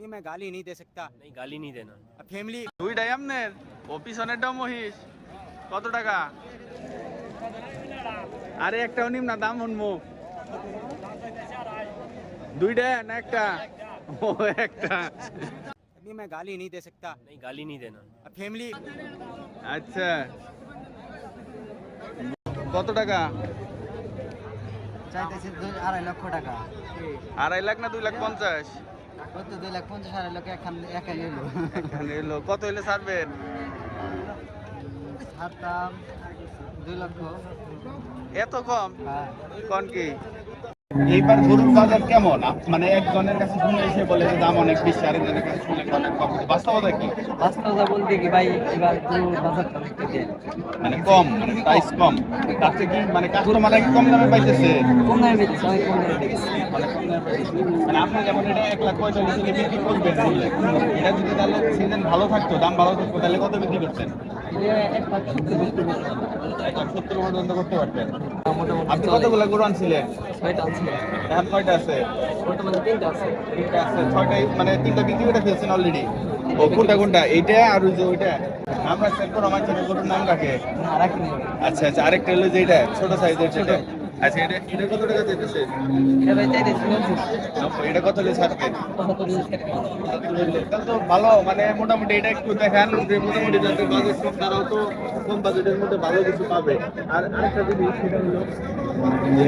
अभी मैं गाली नहीं दे सकता। नहीं गाली नहीं देना। फैमिली দুইটাই আপনার ও পিছনেরটাও মহিষ কত টাকা আরে একটাও নিম না দাম শুনবো দুইটা না একটা ও একটা अभी मैं गाली नहीं दे सकता। नहीं गाली नहीं देना। फैमिली আচ্ছা কত টাকা চাইতেছি 2.5 লক্ষ টাকা। 2.5 লাখ না 2,50,000 কত 2,50,000 2.5 লক্ষ একা নিলো। এখানে এলো কত হইলে ছাড়বেন হাতাম 2 লক্ষ। এত কম হ্যাঁ কোন কি এইবার গরুর বাজার কেমন মানে একজনের কাছে শুনে এসে বলে যে দাম অনেক বেশি আরেকজনের কাছে শুনে অনেক কম বাস্তবতা কি বাস্তবতা বলতে কি ভাই এবার পুরো বাজারটা দেখতে দেন মানে কম মানে প্রাইস কম তাতে কি মানে কাস্টমাররা কি কম দামে পাইতেছে কম দামে দিচ্ছে অনেক কম দামে দিচ্ছে। মানে কম দামে পাইতেছে মানে আপনি যেমন এটা 1,45,000 হলে বিক্রি করবেন বললে এটা যদি তাহলে সিজন ভালো থাকতো দাম ভালো থাকতো তাহলে কত বিক্রি করতেন 1,70,000 বিক্রি করতে হবে। 1,70 পর্যন্ত করতে পারতেন মোটামুটি আপনি কতগুলো গরু আনছিলেন 6টা আছে এখন কয়টা আছে বর্তমানে 3টা আছে। তিনটা আছে ছয়টাই মানে তিনটা বিক্রি করে ফেলছেন অলরেডি ও কোনটা কোনটা এইটা আর ওই যে ওইটা আমরা সেট করে আমার ছেলে গরুর নাম রাখে না রাখিনি। আচ্ছা আচ্ছা আরেকটা হলো যেটা ছোট সাইজের যেটা আচ্ছা এটা এটা কত টাকা দিতেছে এটা ভাই চাইতেছি 90 এটা কত হলে ছাড়বে 75,000 তাহলে তো ভালো মানে মোটামুটি এটা একটু দেখান যে মোটামুটি যাদের বাজেট কম তারাও তো কম বাজেটের মধ্যে ভালো কিছু পাবে আর আরেকটা জিনিস সেটা হলো যে